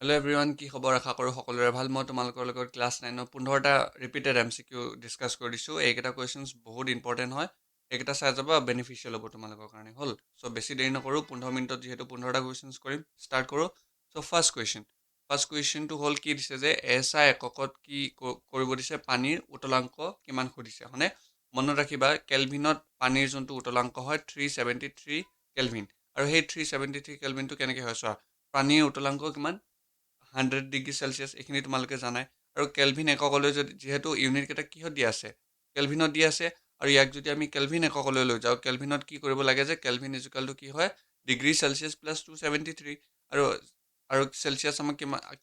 Hello' everyone, কি খবৰ? আশা কৰোঁ সকলোৰে ভাল। মই তোমালোকৰ লগত ক্লাছ 9ৰ 15টা ৰিপিটেড MCQ ডিছকাছ কৰি দিছোঁ। এইকেইটা কুৱেশ্যনছ বহুত ইম্পৰ্টেণ্ট হয়। এইকেইটা চাই যাবা, বেনিফিচিয়েল হ'ব তোমালোকৰ কাৰণে। হ'ল, চ' বেছি দেৰি নকৰোঁ, 15 মিনিটত যিহেতু 15টা কুৱেশ্যনছ কৰিম, ষ্টাৰ্ট কৰোঁ। চ' ফাৰ্ষ্ট কুৱেশ্যনটো হ'ল কি দিছে যে SI এককত কি কৰিব দিছে, পানীৰ উতলাংক কিমান সুধিছে, হয়নে? মনত ৰাখিবা, কেলভিনত পানীৰ যোনটো উতলাংক হয় 373 কেলভিন। আৰু সেই 373 কেলভিনটো কেনেকৈ হয় চোৱা, পানীৰ উতলাংক কিমান? 100 ডিগ্ৰী চেলচিয়াছ, এইখিনি তোমালোকে জানাই। আৰু কেলভিন এককলৈ যদি যিহেতু ইউনিট কেইটা কিহত দিয়া আছে, কেলভিনত দিয়া আছে। আৰু ইয়াক যদি আমি কেলভিন এককলৈ লৈ যাওঁ, কেলভিনত কি কৰিব লাগে যে কেলভিন ইজুকালটো কি হয়, ডিগ্ৰী চেলচিয়াছ প্লাছ 273। আৰু আৰু চেলচিয়াছ আমাক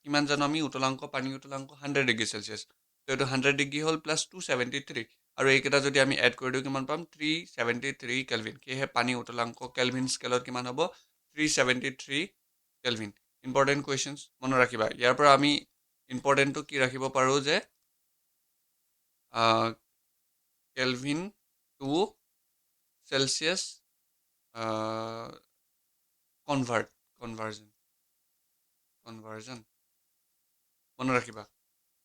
কিমান জানো আমি, উতলাংক, পানীৰ উতলাংক 100 ডিগ্ৰী চেলচিয়াছ। তো এইটো 100 ডিগ্ৰী হ'ল প্লাছ 273। আৰু এইকেইটা যদি আমি এড কৰি দিওঁ কিমান পাম, 373 কেলভিন। সেয়েহে পানী উতলাংক কেলভিন স্কেলত কিমান হ'ব, 373 কেলভিন। ইম্পৰ্টেণ্ট কুৱেশ্যনছ মনত ৰাখিবা। ইয়াৰ পৰা আমি ইম্পৰ্টেণ্টটো কি ৰাখিব পাৰোঁ যে কেলভিন টু চেলচিয়াছ কনভাৰ্জন মনত ৰাখিবা।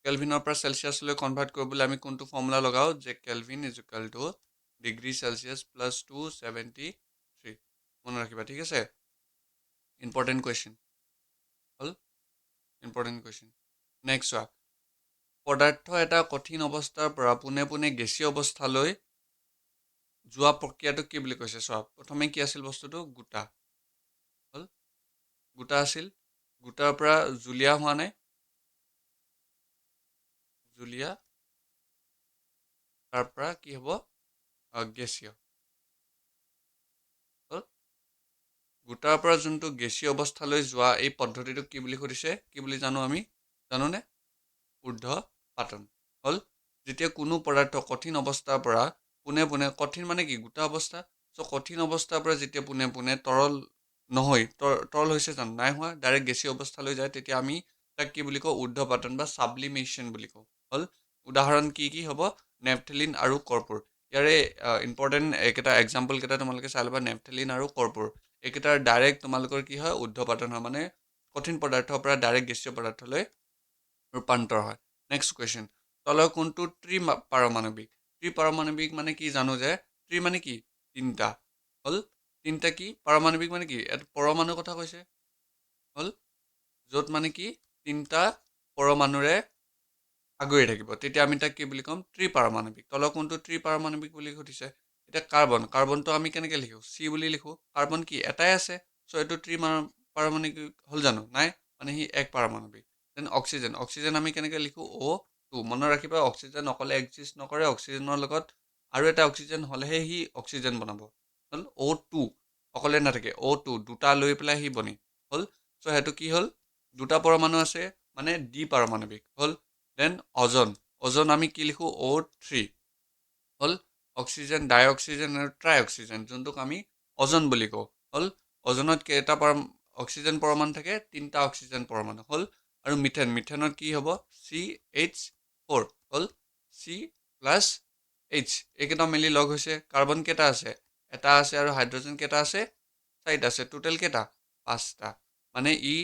কেলভিনৰ পৰা চেলচিয়াছলৈ কনভাৰ্ট কৰিবলৈ আমি কোনটো ফৰ্মুলা লগাওঁ, যে kelvin is equal to degree Celsius plus 273। মনত ৰাখিবা, ঠিক আছে। ইম্পৰ্টেণ্ট কুৱেশ্যন হ'ল, ইম্পৰ্টেণ্ট কুৱেশ্যন। নেক্সট চোৱা, পদাৰ্থ এটা কঠিন অৱস্থাৰ পৰা পোনে পোনে গেছীয় অৱস্থালৈ যোৱা প্ৰক্ৰিয়াটোক কি বুলি কৈছে চোৱা। প্ৰথমে কি আছিল বস্তুটো, গোটা হ'ল, গোটা আছিল। গোটাৰ পৰা জুলীয়া হোৱা নাই, জুলীয়া, তাৰ পৰা কি হ'ব, গেছীয় হ'ল। গোটাৰ পৰা যোনটো গেছীয় অৱস্থালৈ যোৱা এই পদ্ধতিটোক কি বুলি সুধিছে, কি বুলি জানো আমি, জানোনে? ঊৰ্ধ্বপাতন হ'ল। যেতিয়া কোনো পদাৰ্থ কঠিন অৱস্থাৰ পৰা পোনে পোনে, কঠিন মানে কি, গোটা অৱস্থা। চ' কঠিন অৱস্থাৰ পৰা যেতিয়া পোনে পোনে তৰল নহয়, তৰল হৈছে জানো, নাই হোৱা, ডাইৰেক্ট গেছীয় অৱস্থালৈ যায়, তেতিয়া আমি তাক কি বুলি কওঁ, ঊৰ্ধ্বপাতন বা ছাবলিমেশ্যন বুলি কওঁ। হ'ল, উদাহৰণ কি কি হ'ব, নেপথেলিন আৰু কৰ্পূৰ। ইয়াৰে ইম্পৰ্টেণ্ট এইকেইটা এক্সাম্পল কেইটা তোমালোকে চাই ল'বা, নেপথেলিন আৰু কৰ্পূৰ। এইকেইটাৰ ডাইৰেক্ট তোমালোকৰ কি হয়, ঊৰ্ধ্বপাতন হয়, মানে কঠিন পদাৰ্থৰ পৰা ডাইৰেক্ট গেছীয় পদাৰ্থলৈ ৰূপান্তৰ হয়। নেক্সট কুৱেশ্যন, তলৰ কোনটো পাৰমাণৱিক? পাৰমাণৱিক মানে কি জানো যে, মানে কি, তিনিটা হ'ল। তিনিটা কি পাৰমাণৱিক মানে কি, এটা পৰমাণুৰ কথা কৈছে হ'ল, য'ত মানে কি তিনিটা পৰমাণুৰে আগুৰি থাকিব, তেতিয়া আমি তাক কি বুলি ক'ম, পাৰমাণৱিক। তলৰ কোনটো পাৰমাণৱিক বুলি সুধিছে। এতিয়া কাৰ্বনটো আমি কেনেকৈ লিখোঁ, চি বুলি লিখোঁ। কাৰ্বন কি এটাই আছে, চ' এইটো পাৰমাণৱিক হ'ল জানো, নাই, মানে সি এক পাৰমাণৱিক। দেন অক্সিজেন আমি কেনেকৈ লিখোঁ, O2। মনত ৰাখিবা, অক্সিজেন অকলে এক্সিষ্ট নকৰে, অক্সিজেনৰ লগত আৰু এটা অক্সিজেন হ'লেহে সি অক্সিজেন বনাব। হ'ল O2, অকলে নাথাকে, O2 দুটা লৈ পেলাই সি বনে। হ'ল, চ' সেইটো কি হ'ল, দুটা পৰমাণু আছে, মানে পাৰমাণৱিক হ'ল। দেন অজন আমি কি লিখোঁ, O3 হ'ল। অক্সিজেন, ডাইঅক্সিজেন আৰু ট্ৰাইঅক্সিজেন, যোনটোক আমি অজন বুলি কওঁ। হ'ল, অজনত কেইটা অক্সিজেন পৰমাণু থাকে, তিনিটা অক্সিজেন পৰমাণু হ'ল। আৰু মিথেনত কি হ'ব, CH4 হ'ল, C+H, এইকেইটা মিলি লগ হৈছে। কাৰ্বন কেইটা আছে, এটা আছে। আৰু হাইড্ৰজেন কেইটা আছে, 4টা আছে। টোটেল কেইটা, 5টা। মানে ই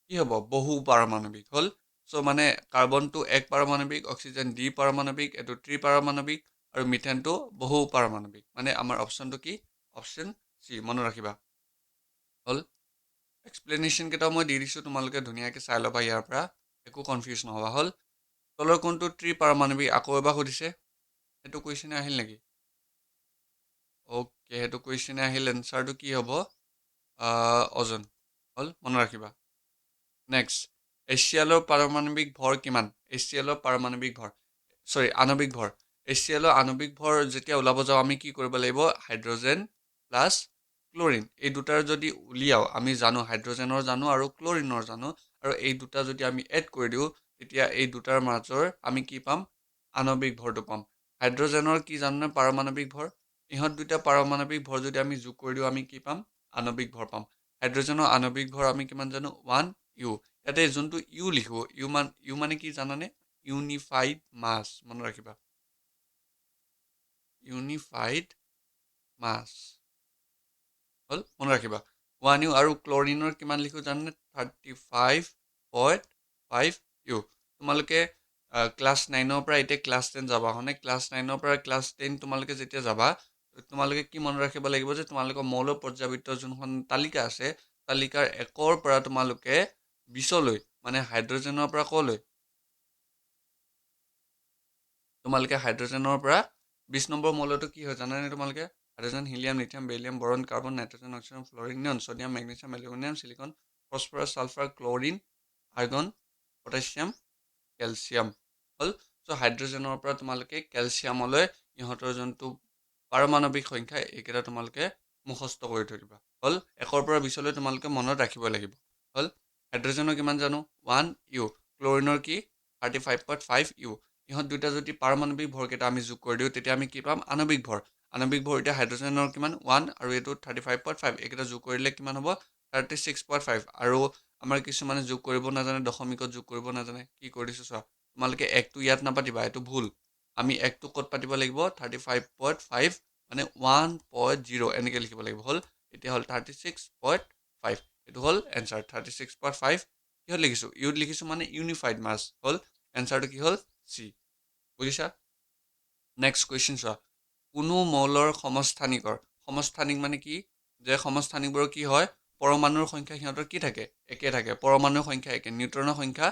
কি হ'ব, বহু পাৰমাণৱিক হ'ল। চ' মানে কাৰ্বনটো এক পাৰমাণৱিক, অক্সিজেন পাৰমাণৱিক, এইটো পাৰমাণৱিক, আৰু মিথেনটো বহু পাৰমাণৱিক। মানে আমাৰ অপশ্যনটো কি, অপশ্যন চি, মনত ৰাখিবা। হ'ল, এক্সপ্লেনেশ্যন কেইটাও মই দি দিছোঁ, তোমালোকে ধুনীয়াকৈ চাই ল'বা, ইয়াৰ পৰা একো কনফিউজ নহ'বা। হ'ল, তলৰ কোনটো পাৰমাণৱিক আকৌ এবাৰ সুধিছে, সেইটো কুৱেশ্যনে আহিল নেকি? অ'কে, সেইটো কুৱেশ্যনে আহিল। এনচাৰটো কি হ'ব, অজন হ'ল, মনত ৰাখিবা। নেক্সট, HCl পাৰমাণৱিক ভৰ কিমান? HCl পাৰমাণৱিক ভৰ, আণৱিক ভৰ। HCl আণৱিক ভৰ যেতিয়া ওলাব যাওঁ, আমি কি কৰিব লাগিব, হাইড্ৰজেন প্লাছ ক্লৰিন, এই দুটাৰ যদি উলিয়াওঁ, আমি জানো হাইড্ৰজেনৰ জানো আৰু ক্লৰিনৰ জানো, আৰু এই দুটা যদি আমি এড কৰি দিওঁ, তেতিয়া এই দুটাৰ মাজৰ আমি কি পাম, আণৱিক ভৰটো পাম। হাইড্ৰজেনৰ কি জানোনে, পাৰমাণৱিক ভৰ। ইহঁত দুটা পাৰমাণৱিক ভৰ যদি আমি যোগ কৰি দিওঁ, আমি কি পাম, আণৱিক ভৰ পাম। হাইড্ৰজেনৰ আণৱিক ভৰ আমি কিমান জানো, 1U। ইয়াতে যোনটো ইউ লিখোঁ, ইউ মানে কি জানানে, ইউনিফাইড মাছ, মনত ৰাখিবা, ইউনিফাইড মাছ হ'ল, মনত ৰাখিবা। 1U। আৰু ক্লৰিনৰ কিমান লিখোঁ জানানে, 35 1.5 ইউ। তোমালোকে ক্লাছ 9ৰ পৰা এতিয়া ক্লাছ 10 যাবা হয়নে? ক্লাছ 9ৰ পৰা ক্লাছ 10 তোমালোকে যেতিয়া যাবা তোমালোকে কি মনত ৰাখিব লাগিব যে তোমালোকৰ মৌল পৰ্যাবৃত্তৰ যোনখন তালিকা আছে তালিকাৰ 1ৰ পৰা তোমালোকে 20লৈ মানে হাইড্ৰজেনৰ পৰা ক'লৈ তোমালোকে হাইড্ৰজেনৰ পৰা 20 নম্বৰ মৌলটো কি হয় জানানে তোমালোকে? Hydrogen, helium, lithium, beryllium, boron, carbon, nitrogen, oxygen, fluorine, neon, sodium, magnesium, aluminium, silicon, phosphorus, sulphur, chlorine, argon, potassium, calcium হ'ল। চ' হাইড্ৰজেনৰ পৰা তোমালোকে কেলছিয়ামলৈ ইহঁতৰ যোনটো পাৰমাণৱিক সংখ্যা এইকেইটা তোমালোকে মুখস্থ কৰি থৈ দিবা হ'ল। 1ৰ পৰা 20লৈ তোমালোকে মনত ৰাখিব লাগিব হ'ল। হাইড্ৰজেনৰ কিমান জানো 1 ইউ, ক্লৰিনৰ কি 35.5 ইউ। ইহঁত দুটা যদি পাৰমাণৱিক ভৰকেইটা আমি যোগ কৰি দিওঁ তেতিয়া আমি কি পাম আণৱিক ভৰ। আণৱিক ভৰ এতিয়া হাইড্ৰজেনৰ কিমান 1 আৰু এইটো 35.5 এইকেইটা যোগ কৰিলে কিমান হ'ব 36.5। আৰু আমাৰ কিছুমানে যোগ কৰিব নাজানে, দশমিকত যোগ কৰিব নাজানে, কি কৰি দিছোঁ চোৱা তোমালোকে 1টো ইয়াত নাপাতিবা, এইটো ভুল। আমি 1টো ক'ত পাতিব লাগিব 35.5 মানে 1.0 এনেকৈ লিখিব লাগিব হ'ল। এতিয়া হ'ল 36.5 এইটো হ'ল এনচাৰ 36.5 কিহত লিখিছোঁ ইউত লিখিছোঁ মানে ইউনিফাইড মাছ হ'ল। এনচাৰটো কি হ'ল চি। বুজিছা? নেক্সট কুৱেশ্যন চোৱা, কোনো মৌলৰ সমস্থানিকৰ সমস্থানিক মানে কি যে সমস্থানিকবোৰৰ কি হয় পৰমাণুৰ সংখ্যা সিহঁতৰ কি থাকে একে থাকে, পৰমাণুৰ সংখ্যা একে, নিউট্ৰনৰ সংখ্যা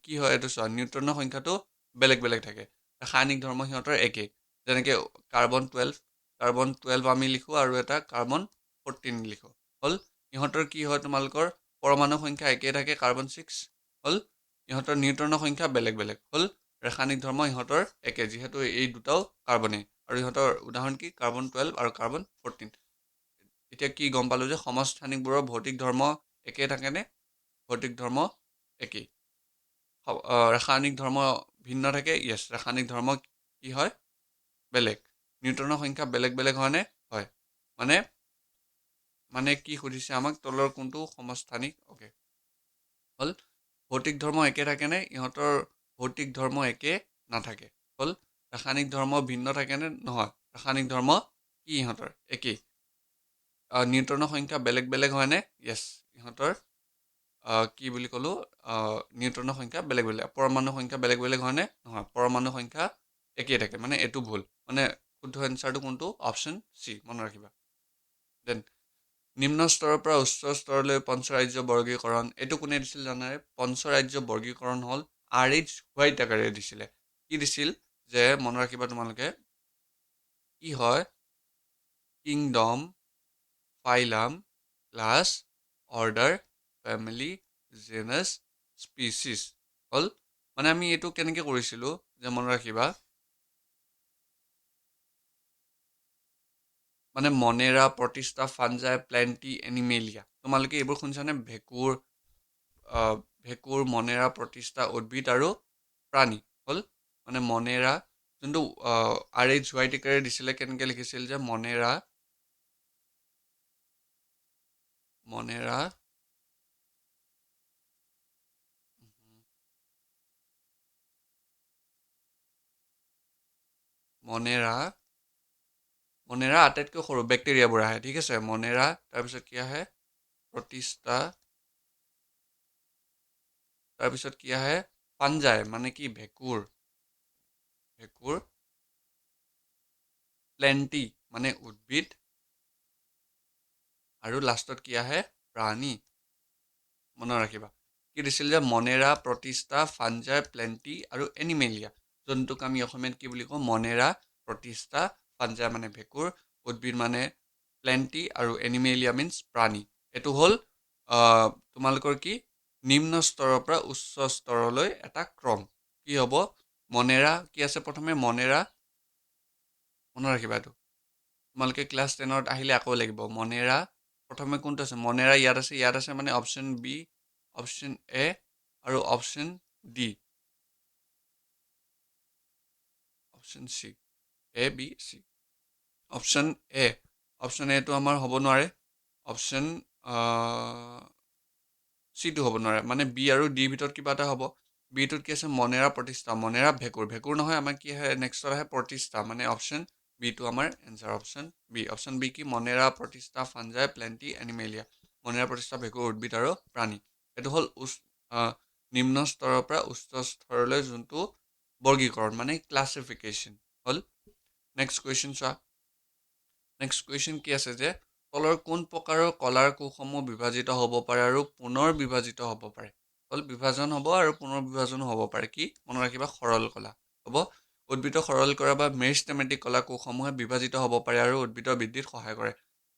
কি হয় এইটো চোৱা নিউট্ৰনৰ সংখ্যাটো বেলেগ বেলেগ থাকে, ৰাসায়নিক ধৰ্ম সিহঁতৰ একেই। যেনেকৈ কাৰ্বন 12 আমি লিখোঁ আৰু এটা কাৰ্বন 14 লিখোঁ হ'ল। ইহঁতৰ কি হয় তোমালোকৰ পৰমাণুৰ সংখ্যা একেই থাকে কাৰ্বন 6 হ'ল। ইহঁতৰ নিউট্ৰনৰ সংখ্যা বেলেগ বেলেগ হ'ল। ৰাসায়নিক ধৰ্ম ইহঁতৰ একে যিহেতু এই দুটাও কাৰ্বনেই আৰু ইহঁতৰ উদাহৰণ কি কাৰ্বন 12 আৰু কাৰ্বন 14। এতিয়া কি গম পালোঁ যে সমস্থানিকবোৰৰ ভৌতিক ধৰ্ম একেই থাকেনে? ভৌতিক ধৰ্ম একেই। ৰাসায়নিক ধৰ্ম ভিন্ন থাকে, য়েছ ৰাসায়নিক ধৰ্ম কি হয় বেলেগ। নিউট্ৰনৰ সংখ্যা বেলেগ বেলেগ হয়নে? হয়। মানে কি সুধিছে আমাক তলৰ কোনটো সমস্থানিক অ'কে হ'ল। ভৌতিক ধৰ্ম একে থাকেনে? ইহঁতৰ ভৌতিক ধৰ্ম একে নাথাকে হ'ল। ৰাসায়নিক ধৰ্ম ভিন্ন থাকেনে? নহয়, ৰাসায়নিক ধৰ্ম কি ইহঁতৰ একেই। নিউট্ৰনৰ সংখ্যা বেলেগ বেলেগ হয়নে? য়েছ ইহঁতৰ কি বুলি ক'লোঁ নিউট্ৰনৰ সংখ্যা বেলেগ বেলেগ। পৰমাণুৰ সংখ্যা বেলেগ বেলেগ হয়নে? নহয়, পৰমাণুৰ সংখ্যা একেই থাকে, মানে এইটো ভুল। মানে শুদ্ধ এনচাৰটো কোনটো অপশ্যন চি মনত ৰাখিবা। দেন নিম্ন স্তৰৰ পৰা উচ্চ স্তৰলৈ পঞ্চৰাজ্য বৰ্গীকৰণ এইটো কোনে দিছিল জানাৰে? পঞ্চৰাজ্য বৰ্গীকৰণ হ'ল RH হোৱাইট আকাৰে দিছিলে। কি দিছিল যে মনত ৰাখিবা তোমালোকে কি হয় kingdom, phylum, class, order, family, genus, species হ'ল। মানে আমি এইটো কেনেকৈ কৰিছিলোঁ যে মনত ৰাখিবা মানে মনেৰা, প্ৰতিষ্ঠা, ফাঞ্জাই, প্লেণ্টি, এনিমেলিয়া। তোমালোকে এইবোৰ শুনিছানে? ভেঁকুৰ, মনেৰা, প্ৰতিষ্ঠা, উদ্ভিদ আৰু প্ৰাণী হ'ল। মানে মনেৰা যোনটো RH হোৱাইটিকাৰে দিছিলে কেনেকৈ লিখিছিল যে মনেৰা মনেৰা আটাইতকৈ সৰু বেক্টেৰিয়াবোৰ আহে, ঠিক আছে। মনেৰা তাৰপিছত কি আহে প্ৰতিষ্ঠা, তাৰপিছত কি আহে ফাঞ্জাই মানে কি ভেঁকুৰ, প্লেণ্টি মানে উদ্ভিদ আৰু লাষ্টত কি আহে প্ৰাণী। মনত ৰাখিবা কি দিছিল যে মনেৰা, প্ৰতিষ্ঠা, ফাঞ্জাই, প্লেণ্টি আৰু এনিমেলিয়া, যোনটোক আমি অসমীয়াত কি বুলি কওঁ মনেৰা, প্ৰতিষ্ঠা, ফাঞ্জাই মানে ভেঁকুৰ, উদ্ভিদ মানে প্লেণ্টি আৰু এনিমেলিয়া মিনছ প্ৰাণী। এইটো হ'ল তোমালোকৰ কি নিম্ন স্তৰৰ পৰা উচ্চ স্তৰলৈ এটা ক্ৰম। কি হ'ব মনেৰা কি আছে প্ৰথমে মনেৰা, মনত ৰাখিবা এইটো তোমালোকে ক্লাছ 10ত আহিলে আকৌ লাগিব। মনেৰা প্ৰথমে কোনটো আছে মনেৰা ইয়াত আছে মানে অপশ্যন বি, অপশ্যন এ আৰু option D, option C, A B C. Option এটো আমাৰ হ'ব নোৱাৰে, অপশ্যন চিটো হ'ব নোৱাৰে, মানে বি আৰু ডিৰ ভিতৰত কিবা এটা হ'ব। বিটোত কি আছে মনেৰা, প্ৰতিষ্ঠা, মনেৰা ভেঁকুৰ নহয় আমাৰ কি আহে নেক্সটত আহে প্ৰতিষ্ঠা, মানে অপশ্যন বিটো আমাৰ এনচাৰ অপশ্যন বি কি মনেৰা, প্ৰতিষ্ঠা, ফাঞ্জাই, প্লেণ্টি, এনিমেলিয়া। মনেৰা, প্ৰতিষ্ঠা, ভেঁকুৰ, উদ্ভিদ আৰু প্ৰাণী। এইটো হ'ল নিম্ন স্তৰৰ পৰা উচ্চ স্তৰলৈ যোনটো বৰ্গীকৰণ মানে ক্লাছিফিকেশ্যন হ'ল নেক্সট কুৱেশ্যন চোৱা নেক্সট কুৱেশ্যন কি আছে যে তলৰ কোন প্ৰকাৰৰ কলাৰ কোষসমূহ বিভাজিত হ'ব পাৰে আৰু পুনৰ বিভাজিত হ'ব পাৰে হ'ল বিভাজন হ'ব আৰু পুনৰ বিভাজনো হ'ব পাৰে কি মনত ৰাখিবা সৰল কলা হ'ব উদ্ভিদক সৰল কৰা বা মেৰিষ্টেমেটিক কলা কোষসমূহে বিভাজিত হ'ব পাৰে আৰু উদ্ভিদৰ বৃদ্ধিত সহায় কৰে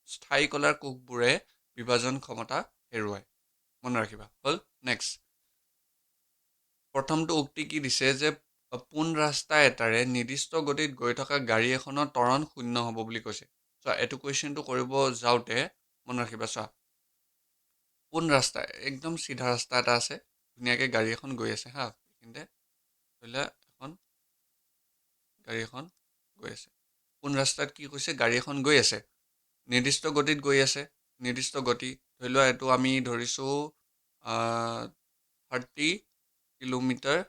স্থায়ী কলাৰ কোষবোৰে বিভাজন ক্ষমতা হেৰুৱায় মনত ৰাখিবা হ'ল নেক্সট প্ৰথমটো উক্তি কি দিছে যে পোন ৰাস্তা এটাৰে নিৰ্দিষ্ট গতিত গৈ থকা গাড়ী এখনৰ ত্বৰণ শূন্য হ'ব বুলি কৈছে চোৱা এইটো কুৱেশ্যনটো কৰিব যাওঁতে মনত ৰাখিবা চোৱা পোন ৰাস্তা একদম চিধা ৰাস্তা এটা আছে ধুনীয়াকৈ গাড়ী এখন গৈ আছে হা এইখিনিতে ধৰি লোৱা এখন গাড়ী এখন গৈ আছে কোন ৰাস্তাত কি কৈছে গাড়ী এখন গৈ আছে নিৰ্দিষ্ট গতিত গৈ আছে নিৰ্দিষ্ট গতি ধৰি লোৱা এইটো আমি ধৰিছোঁ 30 কিলোমিটাৰ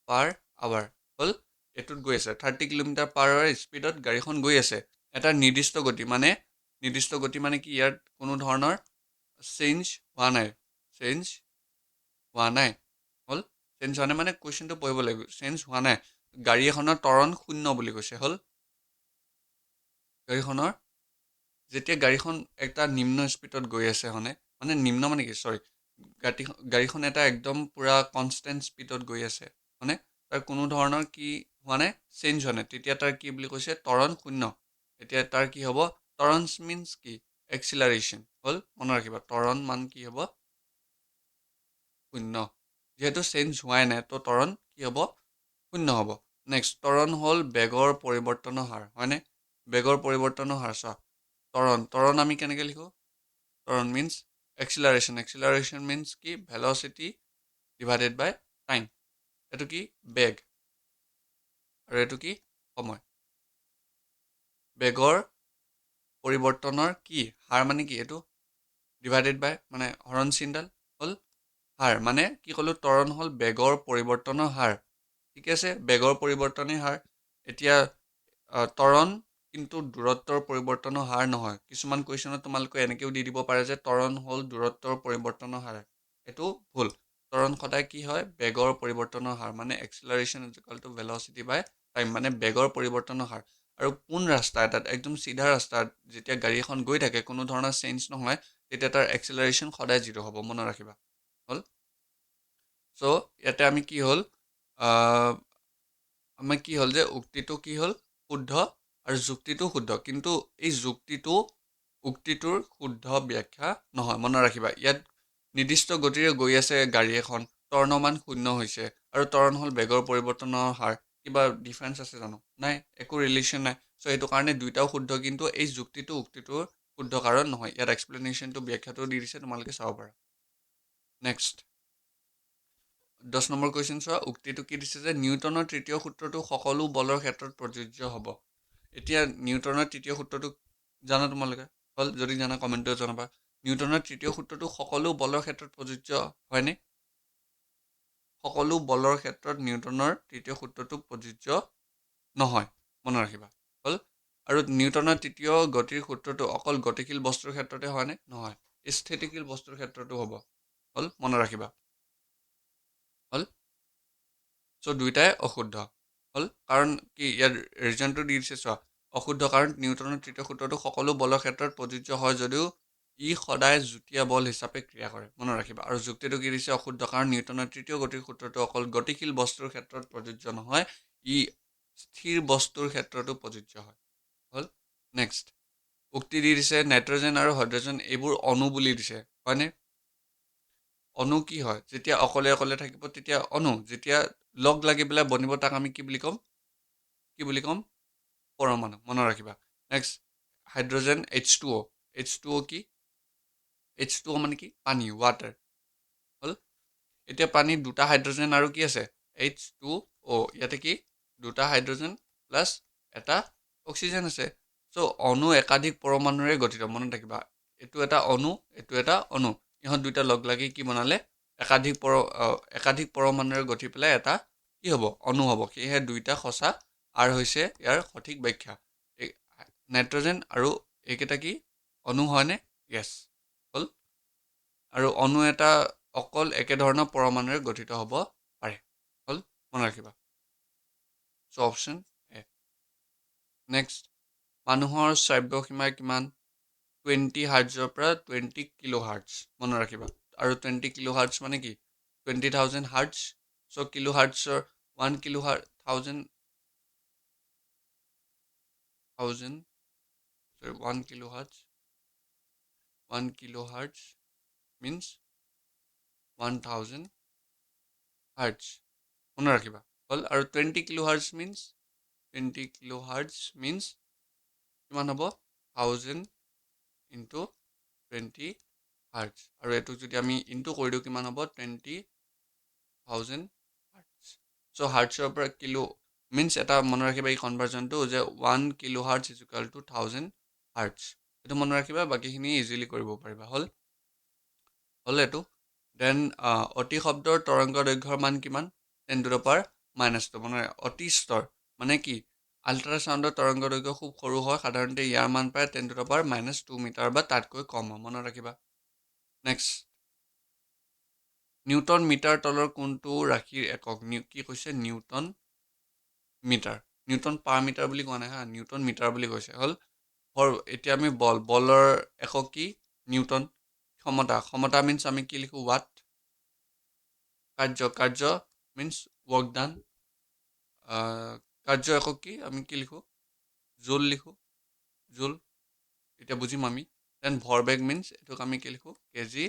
পাৰ আৱাৰ হ'ল এইটোত গৈ আছে 30 কিলোমিটাৰ পাৰ আৱাৰ স্পীডত গাড়ীখন গৈ আছে এটা নিৰ্দিষ্ট গতি মানে কি ইয়াত কোনো ধৰণৰ চেঞ্জ হোৱা নাই হ'ল চেঞ্জ হোৱা নাই মানে কুৱেশ্যনটো পঢ়িব লাগিব চেঞ্জ হোৱা নাই গাড়ী এখনৰ ত্বৰণ শূন্য বুলি কৈছে হ'ল গাড়ীখনৰ যেতিয়া গাড়ীখন এটা নিম্ন স্পীডত গৈ আছে মানে নিম্ন মানে কি চৰি গাড়ীখন এটা একদম পূৰা কনষ্টেণ্ট স্পীডত গৈ আছে তাৰ কোনো ধৰণৰ কি হোৱা নাই চেঞ্জ হোৱা নাই তেতিয়া তাৰ কি বুলি কৈছে ত্বৰণ শূন্য এতিয়া তাৰ কি হ'ব ত্বৰণ মিনছ কি এক্সিলাৰেশ্যন হ'ল মনত ৰাখিবা ত্বৰণ মান কি হ'ব শূন্য যিহেতু চেঞ্জ হোৱাই নাই তো ত্বৰণ কি হ'ব শূন্য হ'ব নেক্সট ত্বৰণ হ'ল বেগৰ পৰিৱৰ্তনৰ হাৰ হয়নে বেগৰ পৰিৱৰ্তনৰ হাৰ চোৱা ত্বৰণ আমি কেনেকৈ লিখোঁ ত্বৰণ মিনছ এক্সিলাৰেশ্যন মিনছ কি ভেলচিটি ডিভাইডেড বাই টাইম এইটো কি বেগ আৰু এইটো কি সময় বেগৰ পৰিৱৰ্তনৰ কি হাৰ মানে কি এইটো ডিভাইডেড বাই মানে হৰণ চিনডাল হ'ল হাৰ মানে কি ক'লোঁ ত্বৰণ হ'ল বেগৰ পৰিৱৰ্তনৰ হাৰ ঠিক আছে বেগৰ পৰিৱৰ্তনেই হাৰ এতিয়া ত্বৰণ কিন্তু দূৰত্বৰ পৰিৱৰ্তনৰ হাৰ নহয় কিছুমান কুৱেশ্যনত তোমালোকে এনেকৈও দি দিব পাৰে যে ত্বৰণ হ'ল দূৰত্বৰ পৰিৱৰ্তনৰ হাৰ এইটো ভুল ত্বৰণ সদায় কি হয় বেগৰ পৰিৱৰ্তনৰ হাৰ মানে acceleration equal to velocity by time মানে বেগৰ পৰিৱৰ্তনৰ হাৰ আৰু কোন ৰাস্তা এটাত একদম চিধা ৰাস্তাত যেতিয়া গাড়ী এখন গৈ থাকে কোনো ধৰণৰ চেঞ্জ নহয় তেতিয়া তাৰ এক্সিলাৰেশ্যন সদায় 0 হ'ব মনত ৰাখিবা হ'ল চ' ইয়াতে আমি কি হ'ল যে উক্তিটো কি হ'ল শুদ্ধ আৰু যুক্তিটো শুদ্ধ কিন্তু এই উক্তিটোৰ শুদ্ধ ব্যাখ্যা নহয় মনত ৰাখিবা ইয়াত নিৰ্দিষ্ট গতিৰে গৈ আছে গাড়ী এখন ত্বৰণমান শূন্য হৈছে আৰু ত্বৰণ হ'ল বেগৰ পৰিৱৰ্তনৰ হাৰ কিবা ডিফাৰেঞ্চ আছে জানো নাই একো ৰিলেশ্যন নাই চ' সেইটো কাৰণে দুইটাও শুদ্ধ কিন্তু এই উক্তিটোৰ শুদ্ধ কাৰণ নহয় ইয়াত এক্সপ্লেনেশ্যনটো ব্যাখ্যাটো দি দিছে তোমালোকে চাব পাৰা নেক্সট 10 নম্বৰ কুৱেশ্যন চোৱা উক্তিটো কি দিছে যে নিউটনৰ তৃতীয় সূত্ৰটো সকলো বলৰ ক্ষেত্ৰত প্ৰযোজ্য হ'ব এতিয়া নিউটনৰ তৃতীয় সূত্ৰটো জানা তোমালোকে হ'ল যদি জানা কমেণ্টত জনাবা নিউটনৰ তৃতীয় সূত্ৰটো সকলো বলৰ ক্ষেত্ৰত প্ৰযোজ্য হয়নে সকলো বলৰ ক্ষেত্ৰত নিউটনৰ তৃতীয় সূত্ৰটো প্ৰযোজ্য নহয় মনত ৰাখিবা হ'ল আৰু নিউটনৰ তৃতীয় গতিৰ সূত্ৰটো অকল গতিশীল বস্তুৰ ক্ষেত্ৰতে হয়নে নহয় স্থিতিশীল বস্তুৰ ক্ষেত্ৰতো হ'ব হ'ল মনত ৰাখিবা হ'ল চ' দুইটাই অশুদ্ধ হ'ল কাৰণ কি ইয়াৰ ৰিজনটো দি দিছে চোৱা অশুদ্ধ কাৰণ নিউটনৰ তৃতীয় সূত্ৰটো সকলো বলৰ ক্ষেত্ৰত প্ৰযোজ্য হয় যদিও ই সদায় যুটীয়া বল হিচাপে ক্ৰিয়া কৰে মনত ৰাখিবা আৰু যুক্তিটো কি দিছে অশুদ্ধ কাৰণ নিউটনৰ তৃতীয় গতিৰ সূত্ৰটো অকল গতিশীল বস্তুৰ ক্ষেত্ৰত প্ৰযোজ্য নহয় ই স্থিৰ বস্তুৰ ক্ষেত্ৰতো প্ৰযোজ্য হয় হ'ল নেক্সট উক্তি দি দিছে নাইট্ৰজেন আৰু হাইড্ৰজেন এইবোৰ অণু বুলি দিছে হয়নে অণু কি হয় যেতিয়া অকলে থাকিব তেতিয়া অণু যেতিয়া লগ লাগি পেলাই বনিব তাক আমি কি বুলি ক'ম পৰমাণু মনত ৰাখিবা নেক্সট হাইড্ৰজেন H2O কি H2O মানে কি পানী ৱাটাৰ হ'ল এতিয়া পানীত দুটা হাইড্ৰজেন আৰু কি আছে H2O ইয়াতে কি দুটা হাইড্ৰজেন প্লাছ এটা অক্সিজেন আছে চ' অণু একাধিক পৰমাণুৰে গঠিত মনত ৰাখিবা এইটো এটা অণু ইহঁত দুটা লগ লাগি কি বনালে একাধিক পৰমাণুৰে গঠি পেলাই এটা কি হ'ব অণু হ'ব সেয়েহে দুইটা সঁচা আৰু হৈছে ইয়াৰ সঠিক ব্যাখ্যা নাইট্ৰজেন আৰু এইকেইটা কি অণু হয়নে য়েছ হ'ল আৰু অণু এটা অকল একেধৰণৰ পৰমাণুৰে গঠিত হ'ব পাৰে হ'ল মনত ৰাখিবা চ' অপশ্যন এ নেক্সট মানুহৰ শ্ৰাব্য সীমা কিমান 20 হাৰ্টজৰ পৰা 20 কিলো হাৰ্টজ মনত ৰাখিবা আৰু 20 কিলো হাৰ্টজ মানে কি 20,000 হাৰ্টজ চ' কিলো হাৰ্টজৰ 1 kilo hertz 1 kilo hertz 1 kilo hertz means 1000 হাৰ্টজ মনত ৰাখিবা হ'ল আৰু 20 kilo hertz means 20 kilo hertz means কিমান হ'ব 1000 ইনটু 20 হাৰ্টজ আৰু এইটোক যদি আমি ইনটু কৰি দিওঁ কিমান হ'ব 20,000 হাৰ্টজ চ' হাৰ্টছৰ পৰা কিলো মিনছ এটা মনত ৰাখিবা এই কনভাৰ্জনটো যে 1 kilo hearts is equal two 1000 hearts এইটো মনত ৰাখিবা বাকীখিনি ইজিলি কৰিব পাৰিবা হ'ল এইটো দেন অতি শব্দৰ তৰংগ দৈৰ্ঘ্যৰ মান কিমান 10 টু দ্য পাৱাৰ -2 মানে অতি স্তৰ মানে কি আল্ট্ৰাছাউণ্ডৰ তৰংগ দৈৰ্ঘ্য খুব সৰু হয় সাধাৰণতে ইয়াৰ মান প্ৰায় 10 টু দ্য পাৱাৰ -2 মিটাৰ বা তাতকৈ কম হয় মনত ৰাখিবা নেক্সট নিউটন মিটাৰ তলৰ কোনটো ৰাশিৰ একক কি কৈছে নিউটন পাৰ মিটাৰ বুলি কোৱা নাই হা নিউটন মিটাৰ বুলি কৈছে হ'ল এতিয়া আমি বলৰ একক কি নিউটন ক্ষমতা মিনছ আমি কি লিখোঁ ৱাট কাৰ্য মিনছ ৱৰ্ক ডান কাৰ্য একক কি আমি কি লিখোঁ জুল লিখোঁ জুল এতিয়া বুজিম আমি দেন ভৰবেগ মিনছ এইটোক আমি কি লিখোঁ কেজি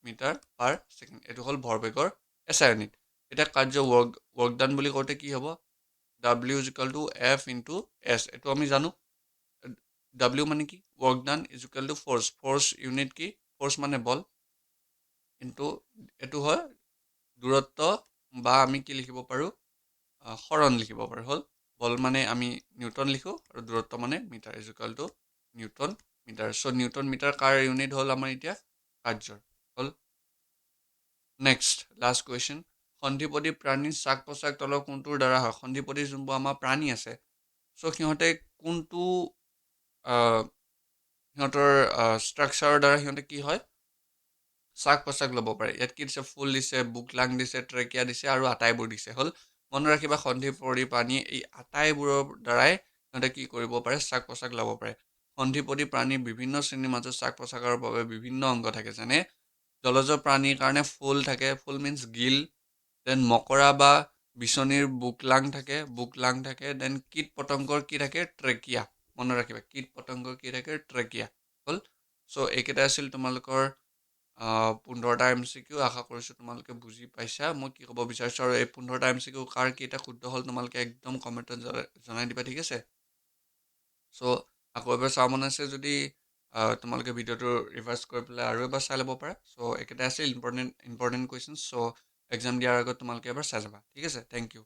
মিটাৰ পাৰ ছেকেণ্ড এইটো হ'ল ভৰবেগৰ এছআই ইউনিট এতিয়া কাৰ্য ৱৰ্ক ডান বুলি কওঁতে কি হ'ব W is equal two F into S এইটো আমি জানো W মানে কি work done is equal two force unit কি ফ'ৰ্চ মানে বল কিন্তু এইটো হয় দূৰত্ব বা আমি কি লিখিব পাৰোঁ সৰণ লিখিব পাৰোঁ হ'ল বল মানে আমি নিউটন লিখোঁ আৰু দূৰত্ব মানে metre is equal to newton metre so' newton metre কাৰ ইউনিট হ'ল আমাৰ এতিয়া কাৰ্যৰ হ'ল নেক্সট লাষ্ট কুৱেশ্যন সন্ধিপদী প্ৰাণীৰ শ্বাস প্ৰশ্বাস তলৰ কোনটোৰ দ্বাৰা হয় সন্ধিপদী যোনবোৰ আমাৰ প্ৰাণী আছে চ' সিহঁতে কোনটো সিহঁতৰ ষ্ট্ৰাকচাৰৰ দ্বাৰা সিহঁতে কি হয় শ্বাস প্ৰশ্বাস ল'ব পাৰে ইয়াত কি দিছে ফুল দিছে বুকলাং দিছে ট্ৰেকিয়া দিছে আৰু আটাইবোৰ দিছে হ'ল মনত ৰাখিবা সন্ধিপদী প্ৰাণী এই আটাইবোৰৰ দ্বাৰাই সিহঁতে কি কৰিব পাৰে শ্বাস প্ৰশ্বাস ল'ব পাৰে সন্ধিপদী প্ৰাণীৰ বিভিন্ন শ্ৰেণীৰ মাজত শ্বাস প্ৰশ্বাসৰ বাবে বিভিন্ন অংগ থাকে যেনে জলজ প্ৰাণীৰ কাৰণে ফুল থাকে ফুল মিনছ গিল দেন মকৰা বা বিচনীৰ বুকলাং থাকে দেন কীট পতংগৰ কি থাকে ট্ৰেকিয়া মনত ৰাখিবা কীট পতংগৰ কি থাকে ট্ৰেকিয়া হ'ল চ' এইকেইটা আছিল তোমালোকৰ 15টা MCQ আশা কৰিছোঁ তোমালোকে বুজি পাইছা মই কি ক'ব বিচাৰিছোঁ আৰু এই 15টা MCQ কাৰ কেইটা শুদ্ধ হ'ল তোমালোকে একদম কমেণ্টত জনাই দিবা ঠিক আছে চ' আকৌ এবাৰ চাব মন আছে যদি তোমালোকে ভিডিঅ'টো ৰিভাৰ্চ কৰি পেলাই আৰু এবাৰ চাই ল'ব পাৰা চ' একেটাই আছিল ইম্পৰ্টেণ্ট কুৱেশ্যন চ' এক্সাম দিয়াৰ আগত তোমালোকে এবাৰ চাই যাবা ঠিক আছে থেংক ইউ